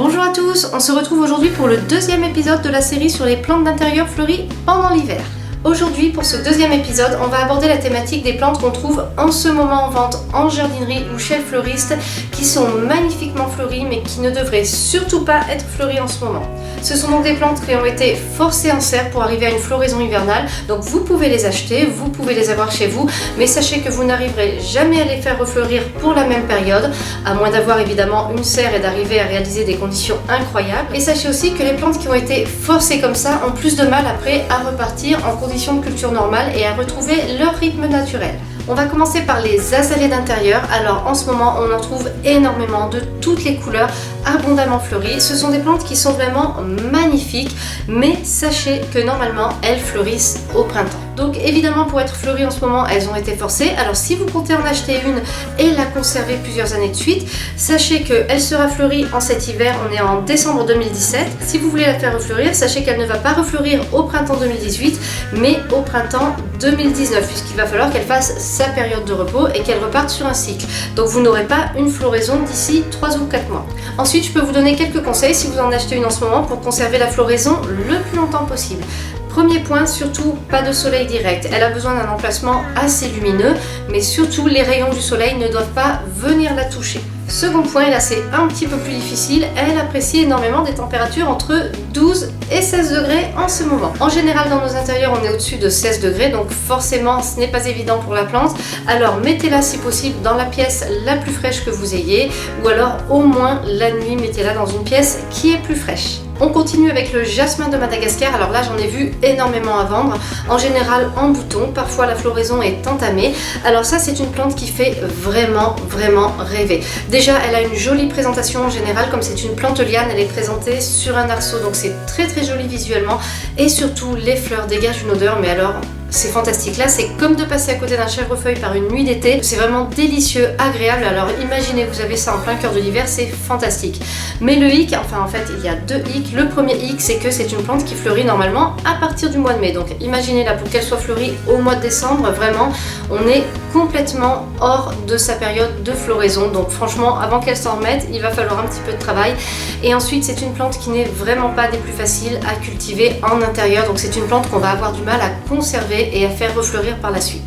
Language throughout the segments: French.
Bonjour à tous, on se retrouve aujourd'hui pour le deuxième épisode de la série sur les plantes d'intérieur fleuries pendant l'hiver. Aujourd'hui, pour ce deuxième épisode, on va aborder la thématique des plantes qu'on trouve en ce moment en vente en jardinerie ou chez le fleuriste, qui sont magnifiquement fleuries mais qui ne devraient surtout pas être fleuries en ce moment. Ce sont donc des plantes qui ont été forcées en serre pour arriver à une floraison hivernale, donc vous pouvez les acheter, vous pouvez les avoir chez vous, mais sachez que vous n'arriverez jamais à les faire refleurir pour la même période, à moins d'avoir évidemment une serre et d'arriver à réaliser des conditions incroyables. Et sachez aussi que les plantes qui ont été forcées comme ça ont plus de mal après à repartir en conditions de culture normale et à retrouver leur rythme naturel. On va commencer par les azalées d'intérieur. Alors en ce moment on en trouve énormément de toutes les couleurs, abondamment fleuries. Ce sont des plantes qui sont vraiment magnifiques, mais sachez que normalement elles fleurissent au printemps. Donc évidemment pour être fleuries en ce moment elles ont été forcées. Alors si vous comptez en acheter une et la conserver plusieurs années de suite, sachez qu'elle sera fleurie en cet hiver. On est en décembre 2017. Si vous voulez la faire refleurir, sachez qu'elle ne va pas refleurir au printemps 2018 mais au printemps 2019, puisqu'il va falloir qu'elle fasse sa période de repos et qu'elle reparte sur un cycle. Donc vous n'aurez pas une floraison d'ici 3 ou 4 mois. Ensuite, je peux vous donner quelques conseils si vous en achetez une en ce moment pour conserver la floraison le plus longtemps possible. Premier point, surtout pas de soleil direct. Elle a besoin d'un emplacement assez lumineux, mais surtout les rayons du soleil ne doivent pas venir la toucher. Second point, et là c'est un petit peu plus difficile, elle apprécie énormément des températures entre 12 et 16 degrés en ce moment. En général dans nos intérieurs on est au-dessus de 16 degrés, donc forcément ce n'est pas évident pour la plante. Alors mettez-la si possible dans la pièce la plus fraîche que vous ayez, ou alors au moins la nuit mettez-la dans une pièce qui est plus fraîche. On continue avec le jasmin de Madagascar. Alors là j'en ai vu énormément à vendre, en général en bouton, parfois la floraison est entamée. Alors ça c'est une plante qui fait vraiment rêver. Déjà elle a une jolie présentation en général, comme c'est une plante liane, elle est présentée sur un arceau, donc c'est très joli visuellement, et surtout les fleurs dégagent une odeur, mais alors c'est fantastique. Là c'est comme de passer à côté d'un chèvrefeuille par une nuit d'été, c'est vraiment délicieux, agréable. Alors imaginez, vous avez ça en plein cœur de l'hiver, c'est fantastique. Mais le hic, enfin en fait il y a deux hics. Le premier hic c'est que c'est une plante qui fleurit normalement à partir du mois de mai, donc imaginez là pour qu'elle soit fleurie au mois de décembre, vraiment on est complètement hors de sa période de floraison. Donc franchement avant qu'elle s'en remette il va falloir un petit peu de travail. Et ensuite c'est une plante qui n'est vraiment pas des plus faciles à cultiver en intérieur, donc c'est une plante qu'on va avoir du mal à conserver et à faire refleurir par la suite.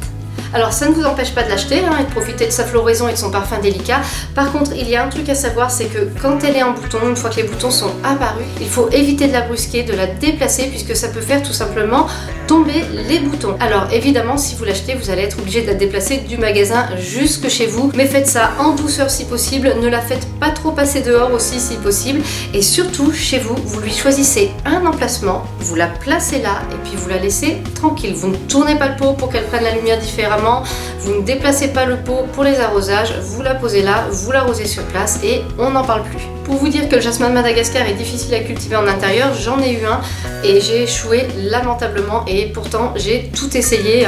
Alors ça ne vous empêche pas de l'acheter et de profiter de sa floraison et de son parfum délicat. Par contre il y a un truc à savoir, c'est que quand elle est en bouton, une fois que les boutons sont apparus, il faut éviter de la brusquer, de la déplacer, puisque ça peut faire tout simplement tomber les boutons. Alors évidemment si vous l'achetez vous allez être obligé de la déplacer du magasin jusque chez vous, mais faites ça en douceur si possible, ne la faites pas trop passer dehors aussi si possible, et surtout chez vous, vous lui choisissez un emplacement, vous la placez là et puis vous la laissez tranquille. Vous ne tournez pas le pot pour qu'elle prenne la lumière différemment, vous ne déplacez pas le pot pour les arrosages, vous la posez là, vous l'arrosez sur place et on n'en parle plus. Pour vous dire que le jasmin de Madagascar est difficile à cultiver en intérieur, j'en ai eu un et j'ai échoué lamentablement, et pourtant j'ai tout essayé,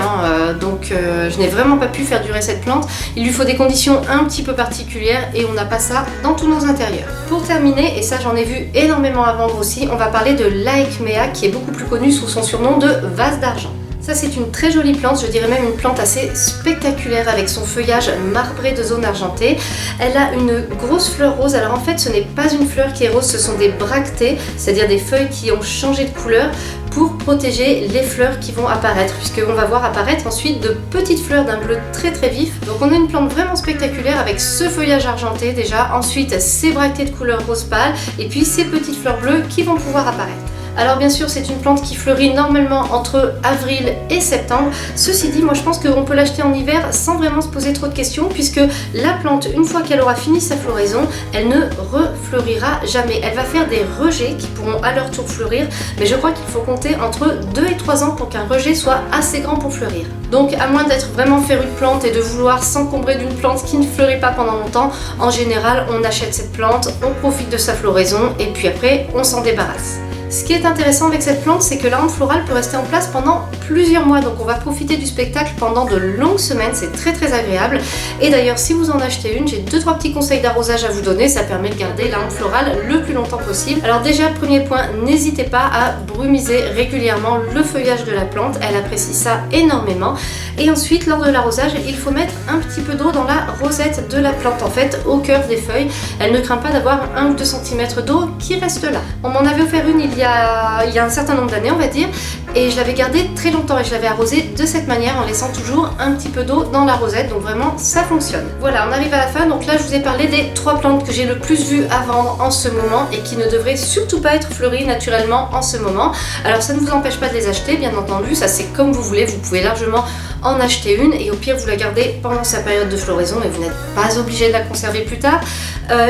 donc je n'ai vraiment pas pu faire durer cette plante. Il lui faut des conditions un petit peu particulières et on n'a pas ça dans tous nos intérieurs. Pour terminer, et ça j'en ai vu énormément à vendre aussi, on va parler de l'Aekmea, qui est beaucoup plus connue sous son surnom de vase d'argent. Ça c'est une très jolie plante, je dirais même une plante assez spectaculaire avec son feuillage marbré de zones argentées. Elle a une grosse fleur rose. Alors en fait ce n'est pas une fleur qui est rose, ce sont des bractées, c'est-à-dire des feuilles qui ont changé de couleur pour protéger les fleurs qui vont apparaître, puisqu'on va voir apparaître ensuite de petites fleurs d'un bleu très vif. Donc on a une plante vraiment spectaculaire avec ce feuillage argenté déjà, ensuite ces bractées de couleur rose pâle et puis ces petites fleurs bleues qui vont pouvoir apparaître. Alors bien sûr c'est une plante qui fleurit normalement entre avril et septembre. Ceci dit, moi je pense qu'on peut l'acheter en hiver sans vraiment se poser trop de questions, puisque la plante, une fois qu'elle aura fini sa floraison, elle ne refleurira jamais. Elle va faire des rejets qui pourront à leur tour fleurir, mais je crois qu'il faut compter entre 2 et 3 ans pour qu'un rejet soit assez grand pour fleurir. Donc à moins d'être vraiment féru de plantes et de vouloir s'encombrer d'une plante qui ne fleurit pas pendant longtemps, en général on achète cette plante, on profite de sa floraison et puis après on s'en débarrasse. Ce qui est intéressant avec cette plante, c'est que la hampe florale peut rester en place pendant plusieurs mois, donc on va profiter du spectacle pendant de longues semaines, c'est très agréable. Et d'ailleurs, si vous en achetez une, j'ai 2-3 petits conseils d'arrosage à vous donner, ça permet de garder la hampe florale le plus longtemps possible. Alors déjà, premier point, n'hésitez pas à brumiser régulièrement le feuillage de la plante, elle apprécie ça énormément. Et ensuite, lors de l'arrosage, il faut mettre un petit peu d'eau dans la rosette de la plante, en fait, au cœur des feuilles. Elle ne craint pas d'avoir 1 ou 2 cm d'eau qui reste là. On m'en avait offert une il y a un certain nombre d'années, on va dire, et je l'avais gardée très longtemps et je l'avais arrosée de cette manière en laissant toujours un petit peu d'eau dans la rosette, donc vraiment ça fonctionne. Voilà, on arrive à la fin, donc là je vous ai parlé des 3 plantes que j'ai le plus vues à vendre en ce moment et qui ne devraient surtout pas être fleuries naturellement en ce moment. Alors ça ne vous empêche pas de les acheter, bien entendu, ça c'est comme vous voulez, vous pouvez largement en acheter une et au pire vous la gardez pendant sa période de floraison et vous n'êtes pas obligé de la conserver plus tard.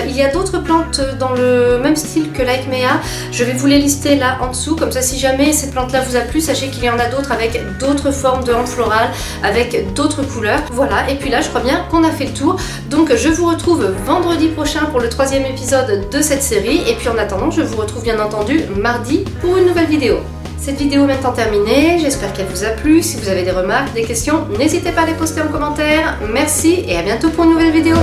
Il y a d'autres plantes dans le même style que l'Aekmea, je vais vous les lister là en dessous, comme ça si jamais cette plante là vous a plu, sachez qu'il y en a d'autres avec d'autres formes de hampe florale, avec d'autres couleurs. Voilà, et puis là je crois bien qu'on a fait le tour, donc je vous retrouve vendredi prochain pour le 3e épisode de cette série, et puis en attendant je vous retrouve bien entendu mardi pour une nouvelle vidéo. Cette vidéo est maintenant terminée, j'espère qu'elle vous a plu. Si vous avez des remarques, des questions, n'hésitez pas à les poster en commentaire. Merci et à bientôt pour une nouvelle vidéo.